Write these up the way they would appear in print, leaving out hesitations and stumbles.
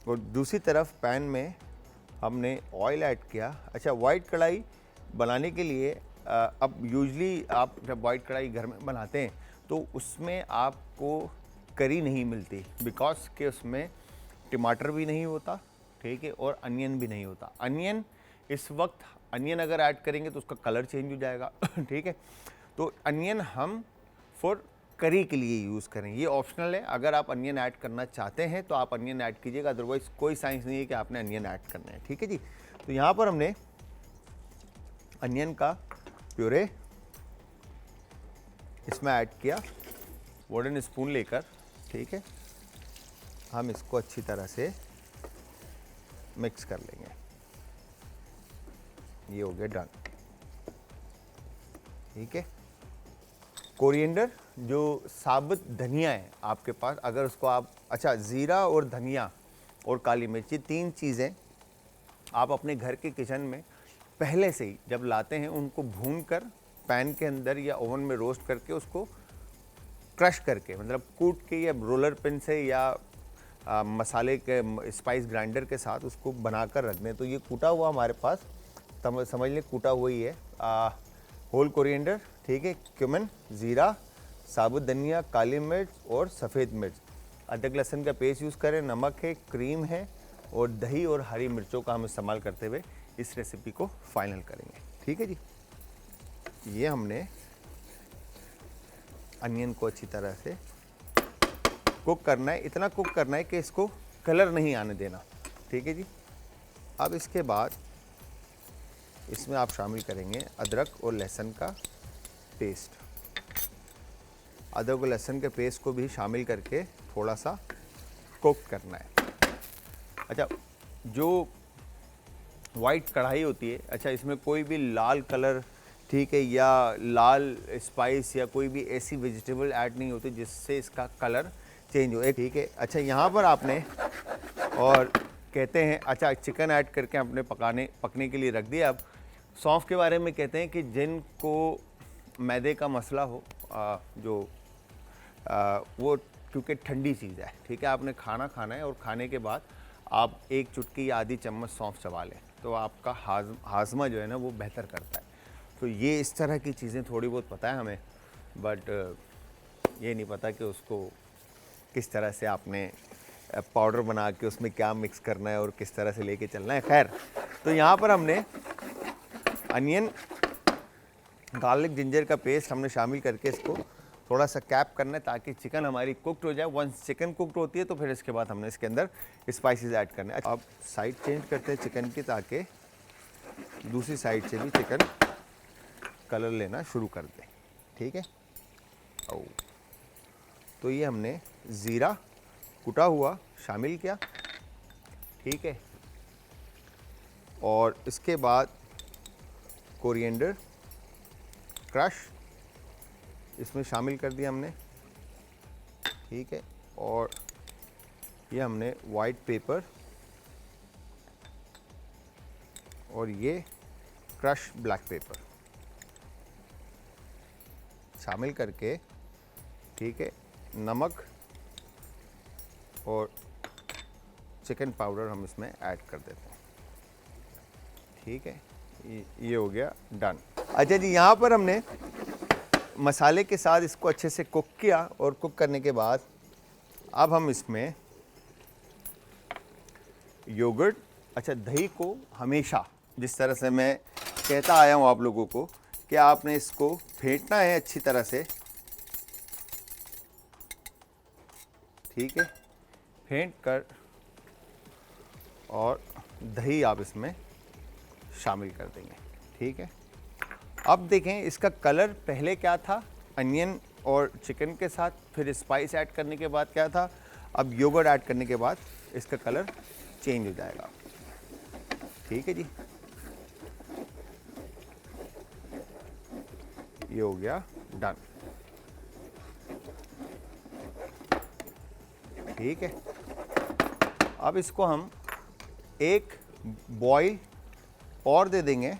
और दूसरी तरफ पैन में हमने ऑयल ऐड किया। अच्छा, वाइट कढ़ाई बनाने के लिए अब यूजली आप जब वाइट कढ़ाई घर में बनाते हैं तो उसमें आपको करी नहीं मिलती, बिकॉज के उसमें टमाटर भी नहीं होता, ठीक है, और अनियन भी नहीं होता। अनियन इस वक्त अनियन अगर ऐड करेंगे तो उसका कलर चेंज हो जाएगा ठीक है, तो अनियन हम फॉर करी के लिए यूज़ करें, ये ऑप्शनल है। अगर आप अनियन ऐड करना चाहते हैं तो आप अनियन ऐड कीजिएगा, अदरवाइज कोई साइंस नहीं है कि आपने अनियन ऐड करना है, ठीक है जी। तो यहाँ पर हमने अनियन का प्यूरे इसमें ऐड किया, वुडन स्पून लेकर, ठीक है, हम इसको अच्छी तरह से मिक्स कर लेंगे। ये हो गया डन, ठीक है। कोरिएंडर जो साबुत धनिया है आपके पास, अगर उसको आप, अच्छा, ज़ीरा और धनिया और काली मिर्च, ये 3 चीज़ें आप अपने घर के किचन में पहले से ही जब लाते हैं उनको भूनकर पैन के अंदर या ओवन में रोस्ट करके उसको क्रश करके, मतलब कूट के या रोलर पिन से या मसाले के स्पाइस ग्राइंडर के साथ उसको बनाकर रख दें। तो ये कूटा हुआ हमारे पास, समझ लें कूटा हुआ ही है, होल कोरिएंडर, ठीक है, क्यूमिन, ज़ीरा, साबुत धनिया, काली मिर्च और सफ़ेद मिर्च, अदरक लहसुन का पेस्ट यूज़ करें, नमक है, क्रीम है और दही और हरी मिर्चों का हम इस्तेमाल करते हुए इस रेसिपी को फाइनल करेंगे, ठीक है जी। ये हमने अनियन को अच्छी तरह से कुक करना है, इतना कुक करना है कि इसको कलर नहीं आने देना, ठीक है जी। अब इसके बाद इसमें आप शामिल करेंगे अदरक और लहसुन का पेस्ट। अदरक और लहसुन के पेस्ट को भी शामिल करके थोड़ा सा कुक करना है। अच्छा, जो वाइट कढ़ाई होती है, अच्छा, इसमें कोई भी लाल कलर, ठीक है, या लाल स्पाइस या कोई भी ऐसी वेजिटेबल ऐड नहीं होती जिससे इसका कलर चेंज हो, ठीक है। अच्छा, यहाँ पर आपने और कहते हैं, अच्छा, चिकन ऐड करके आपने पकने के लिए रख दिया। अब सौंफ के बारे में कहते हैं कि जिनको मैदे का मसला हो, वो क्योंकि ठंडी चीज़ है, ठीक है, आपने खाना खाना है और खाने के बाद आप 1 चुटकी या आधी चम्मच सौंफ चबा लें तो आपका हाजमा जो है ना वो बेहतर करता है। तो ये इस तरह की चीज़ें थोड़ी बहुत पता है हमें, बट ये नहीं पता कि उसको किस तरह से आपने पाउडर बना के उसमें क्या मिक्स करना है और किस तरह से लेके चलना है। खैर, तो यहाँ पर हमने अनियन, गार्लिक, जिंजर का पेस्ट हमने शामिल करके इसको थोड़ा सा कैप करना है ताकि चिकन हमारी कुकड हो जाए। वंस चिकन कुकड होती है तो फिर इसके बाद हमने इसके अंदर स्पाइसेस ऐड करने हैं। अब साइड चेंज करते हैं चिकन की ताकि दूसरी साइड से भी चिकन कलर लेना शुरू कर दें, ठीक है। तो ये हमने ज़ीरा कुटा हुआ शामिल किया, ठीक है, और इसके बाद कोरिएंडर क्रश इसमें शामिल कर दिया हमने, ठीक है, और ये हमने वाइट पेपर और ये क्रश ब्लैक पेपर शामिल करके, ठीक है, नमक और चिकन पाउडर हम इसमें ऐड कर देते हैं, ठीक है। ये हो गया डन। अच्छा जी, यहाँ पर हमने मसाले के साथ इसको अच्छे से कुक किया और कुक करने के बाद अब हम इसमें योगर्ट, अच्छा, दही को हमेशा, जिस तरह से मैं कहता आया हूँ आप लोगों को, कि आपने इसको फेंटना है अच्छी तरह से, ठीक है, फेंट कर और दही आप इसमें शामिल कर देंगे, ठीक है। अब देखें इसका कलर पहले क्या था अनियन और चिकन के साथ, फिर स्पाइस ऐड करने के बाद क्या था, अब योगर्ट ऐड करने के बाद इसका कलर चेंज हो जाएगा, ठीक है जी। ये हो गया डन, ठीक है। अब इसको हम एक बॉईल और दे देंगे,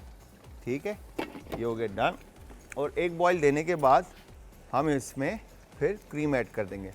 ठीक है, ये हो गया डन। और एक बॉईल देने के बाद हम इसमें फिर क्रीम ऐड कर देंगे।